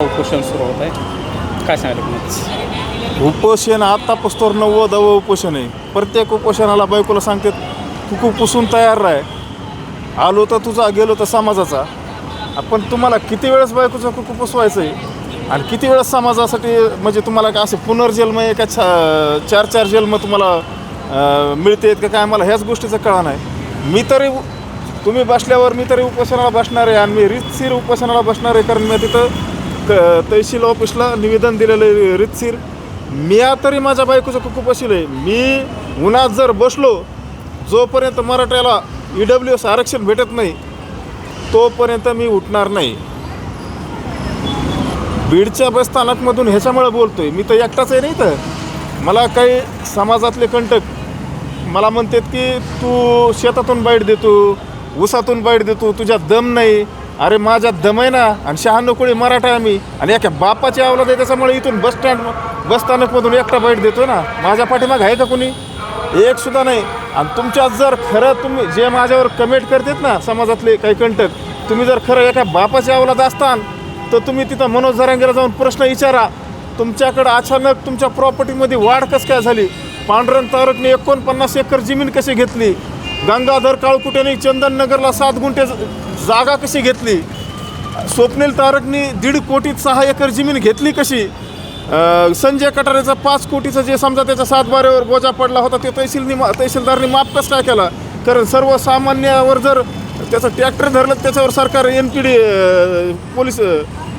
उपोषण सुरू होत आहे, काय सांगायला तुम्ही? उपोषण आतापासून 90व उपोषण आहे. प्रत्येक उपोषणाला बायकोला सांगते तू पुसून तयार राह, आलो तर तुझा गेलो तर समाजाचा. आपण तुम्हाला किती वेळेस बायकोचं कुकू पुसवायचं आहे आणि किती वेळेस समाजासाठी, म्हणजे तुम्हाला काय असे पुनर्जन्म आहे का 4 जन्म तुम्हाला मिळते का काय, मला ह्याच गोष्टीचं कळा नाही. मी तरी तुम्ही बसल्यावर मी तरी उपोषणाला बसणार आहे आणि मी रीतशीर उपोषणाला बसणार आहे, कारण मी तिथं तहसील ऑफिसला निवेदन दिलेलं आहे रीतशीर. मी तरी माझ्या बायकोचं कुकू पुसलं आहे. मी उन्हात जर बसलो, जोपर्यंत मराठ्याला EWS आरक्षण भेटत नाही तोपर्यंत मी उठणार नाही. बीडच्या बसस्थानकमधून ह्याच्यामुळे बोलतो आहे, मी तर एकटाच आहे नाही. तर मला काही समाजातले कंटक मला म्हणतात की तू शेतातून बाईट देतो, ऊसातून बाईट देतो, तुझ्यात दम नाही. अरे माझ्यात दम आहे ना, आणि 96 कोळी मराठा आहे मी, आणि एका बापाची अवलाद आहे, त्याच्यामुळे इथून बसस्थानकमधून एकटा बाईट देतो ना. माझ्या पाठीमाग आहे का कोणी? एक सुद्धा नाही. आणि तुमच्यात जर खरं तुम्ही जे माझ्यावर कमेंट करतात ना समाजातले काही कंटक, तुम्ही जर खरं एका बापाची अवलाद असतान तर तुम्ही तिथं मनोज जरांगेला जाऊन प्रश्न विचारा, तुमच्याकडं अचानक तुमच्या प्रॉपर्टीमध्ये वाढ कसं काय झाली? पांडुरंग तारकने 49 एकर जमीन कशी घेतली? गंगाधर काळकुटेने चंदननगरला 7 गुंठे जागा कशी घेतली? स्वप्नील तारकने 1.5 कोटीत 6 एकर जमीन घेतली कशी? संजय कटारेचा 5 कोटीचं जे समजा त्याच्या 7 बारेवर बोजा पडला होता ते तहसीलदारने माफ कसं काय केला? कारण सर्वसामान्यावर जर त्याचं ट्रॅक्टर धरलं त्याच्यावर सरकार NPD पोलीस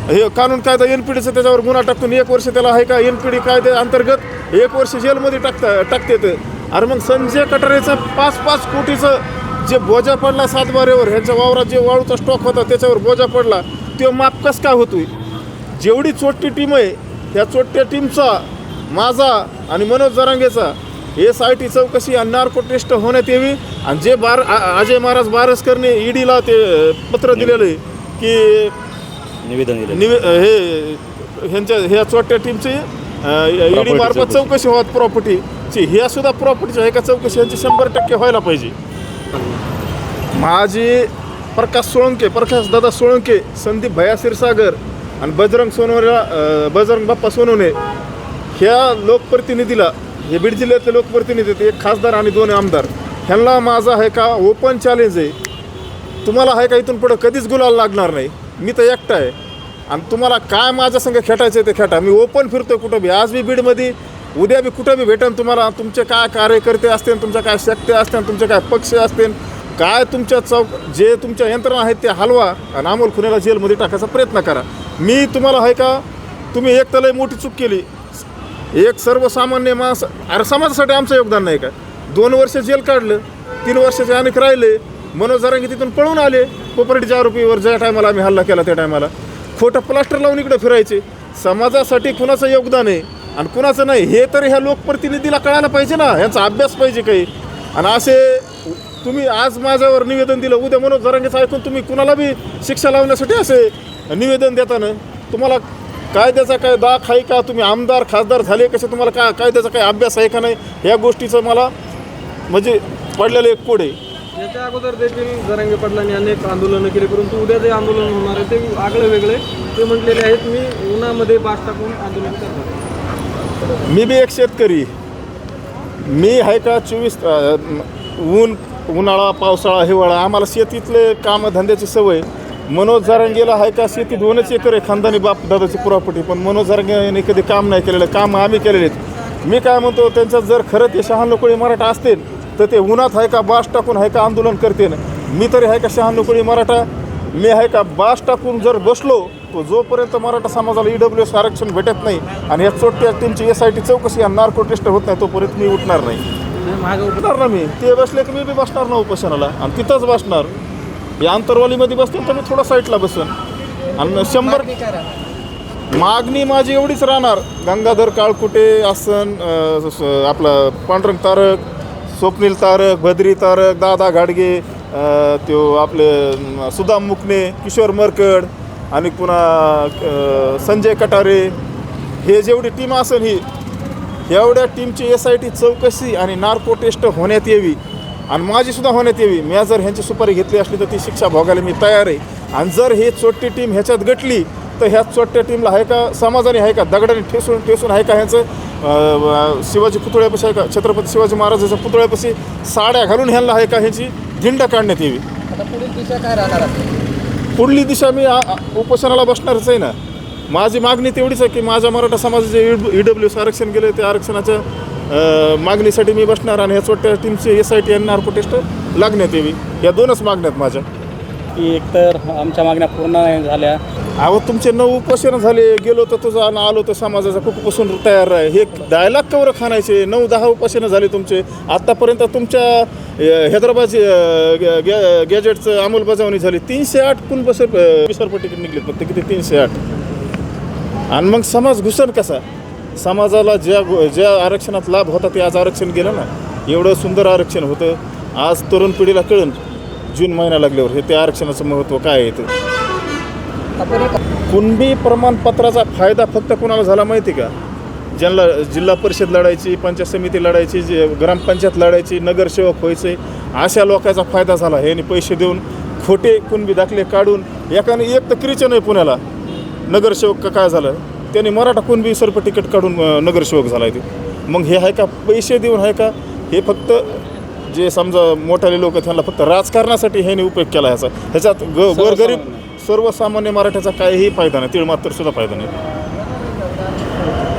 हे कानून कायदा NPDचं त्याच्यावर गुन्हा टाकून 1 वर्ष त्याला आहे का NPD कायदे अंतर्गत 1 वर्ष जेलमध्ये टाकतात. अरे मग संजय कटारेचं 5 कोटीचं जे बोजा पडला 7 बारेवर, ह्यांच्या वावरात जे वाळूचा स्टॉक होता त्याच्यावर बोजा पडला, तो माफ कसं काय होतोय? जेवढी चोट्टी टीम आहे त्या चोट्ट्या टीमचा, माझा आणि मनोज जरांगेचा SIT चौकशी आणि नार्को टेस्ट होण्यात यावी. आणि जे अजय महाराज बारसकरने EDला ते पत्र दिलेलं आहे की निवेदन दिलं हे ह्या चोट्ट्या टीमची ED मार्फत चौकशी होत प्रॉपर्टीची, ह्या सुद्धा प्रॉपर्टीच्या एका चौकशी यांची 100% व्हायला पाहिजे. माझी प्रकाश दादा सोळंके, संदीप भैया क्षीरसागर आणि बजरंग बाप्पा सोनवणे ह्या लोकप्रतिनिधीला, हे बीड जिल्ह्यातले लोकप्रतिनिधी, एक खासदार आणि 2 आमदार, ह्यांना माझा आहे का ओपन चॅलेंज आहे. तुम्हाला आहे का इथून पुढं कधीच गुलाल लागणार नाही. मी तर एकटा आहे आणि तुम्हाला काय माझ्या संग खेटायचं ते खेटा. मी ओपन फिरतो कुठं बी, आज बी बीडमध्ये, उद्या बी कुठं बी भेटेन तुम्हाला. तुमचे काय कार्यकर्ते असतील, तुमच्या काय शक्ती असतील, तुमचे काय पक्ष असतील, काय तुमच्या जे तुमच्या यंत्रणा आहेत ते हलवा आणि अमोल खुनेला जेलमध्ये टाकायचा प्रयत्न करा. मी तुम्हाला आहे का, तुम्ही एक तर लय मोठी चूक केली. एक सर्वसामान्य माणूस, अरे समाजासाठी आमचं योगदान नाही का? 2 वर्ष जेल काढलं, 3 वर्षाचे अनेक राहिले. मनोज जरांगे तिथून पळून आले कोपर्डीच्या आरोपीवर, ज्या टायमाला आम्ही हल्ला केला त्या टायमाला खोटं प्लास्टर लावून इकडे फिरायचे. समाजासाठी कुणाचं योगदान आहे आणि कुणाचं नाही हे तरी ह्या लोकप्रतिनिधीला कळायला पाहिजे ना, ह्यांचा अभ्यास पाहिजे काही. आणि असे तुम्ही आज माझ्यावर निवेदन दिलं, उद्या मनोज जरांगेचं ऐकून तुम्ही कुणाला बी शिक्षा लावण्यासाठी असे निवेदन देताना तुम्हाला कायद्याचा काय दाख आहे का? तुम्ही आमदार खासदार झाले कसे, तुम्हाला कायद्याचा काय अभ्यास आहे का नाही? ह्या गोष्टीचं मला म्हणजे पडलेलं एक कोड आहे. याच्या अगोदर देखील जरांगे पाटलांनी अनेक आंदोलनं केली, परंतु उद्या जे आंदोलन होणार आहे ते आगळे वेगळे ते म्हटलेले आहेत. मी उन्हामध्ये बास टाकून आंदोलन करणार. मी बी एक शेतकरी, मी आहे का 24 उन्हाळा पावसाळा हिवाळा आम्हाला शेतीतले कामधंद्याची सवय. मनोज जरांगेला आहे का शेती 2 एकर आहे, खानदानी बाप दादाची प्रॉपर्टी, पण मनोज जरांगेने कधी काम नाही केलेलं. काम आम्ही केलेले आहेत. मी काय म्हणतो, त्यांच्यात जर खरं ते 96 कोळी मराठा असतील तर ते उन्हात आहे का बास टाकून आहे का आंदोलन करते ना. मी तरी आहे का 96 कोळी मराठा, मी आहे का बास टाकून जर बसलो तो जोपर्यंत मराठा समाजाला EWS आरक्षण भेटत नाही आणि या चोट्ट्या टीमची SIT चौकशी आणि नार्को टेस्ट होत नाही तोपर्यंत मी उठणार नाही. उठणार ना मी. ते बसले की मी बी बसणार ना उपोषणाला आणि तिथंच बसणार. या आंतरवालीमध्ये बसतील तर मी थोडा साईडला बसन आणि 100 मागणी माझी एवढीच राहणार. गंगाधर काळकुटे असन, आपला पांडुरंग तारक, स्वप्नील तारक, भद्री तारक, दादा घाडगे, तो आपले सुदाम मुकणे, किशोर मरकड आणि पुन्हा संजय कटारे, हे जेवढी टीम असेल ही एवढ्या टीमची SIT चौकशी आणि नार्को टेस्ट होण्यात यावी. आणि माझीसुद्धा होण्यात यावी. मी जर ह्यांची सुपारी घेतली असली तर ती शिक्षा भोगायला मी तयार आहे. आणि जर हे चोट्टी टीम ह्याच्यात गटली फक्त ह्याच चोट्या टीमला आहे का समाजाने आहे का दगडाने ठेसून आहे का ह्याचं शिवाजी पुतळ्यापाशी आहे का छत्रपती शिवाजी महाराजाच्या पुतळ्यापाशी साड्या घालून ह्यांना आहे का ह्याची धिंड काढण्यात यावी. आता पुढील दिशा काय राहणार आहे? पुढली दिशा मी उपोषणाला बसणारच आहे ना. माझी मागणी तेवढीच आहे की माझ्या मराठा समाजाचे EWS आरक्षण गेले त्या आरक्षणाच्या मागणीसाठी मी बसणार आणि ह्या छोट्या टीमचे SIT आणि नार्को टेस्ट लागण्यात यावी. या 2च मागण्यात माझ्या. की एकतर आमच्या मागण्या पूर्ण नाही झाल्या. अहो तुमचे 9 उपोषण झाले गेलो तर तुझा आणि आलो तर समाजाचा कुकपासून तयार आहे. हे डायलॉग कवर खाणायचे 9-10 उपोषणं झाले तुमचे. आत्तापर्यंत तुमच्या हैदराबाद गॅजेटचं अंमलबजावणी झाली. 308 कोण विसरपट्टी निघलीत फक्त किती 308. आणि मग समाज घुसन कसा? समाजाला ज्या आरक्षणात लाभ होता ते आज आरक्षण गेलं ना. एवढं सुंदर आरक्षण होतं. आज तरुण पिढीला कळन जून महिना लागल्यावर हे ते आरक्षणाचं महत्त्व काय आहे ते. कुणबी प्रमाणपत्राचा फायदा फक्त कोणाला झाला माहिती का? ज्यांना जिल्हा परिषद लढायची, पंचायत समिती लढायची, ग्रामपंचायत लढायची, नगरसेवक व्हायचे अशा लोकांचा फायदा झाला. ह्यांनी पैसे देऊन खोटे कुणबी दाखले काढून एकाने एक तर क्रिचन आहे पुण्याला नगरसेवक का काय झालं त्यांनी मराठा कुणबी सर्प तिकीट काढून नगरसेवक झाला आहे ते. मग हे आहे का पैसे देऊन आहे का? हे फक्त जे समजा मोठाले लोक त्यांना फक्त राजकारणासाठी ह्याने उपयोग केला ह्याचा. ह्याच्यात गोरगरीब सर्वसामान्य मराठ्याचा काहीही फायदा नाही, तीळ मात्र सुद्धा फायदा नाही.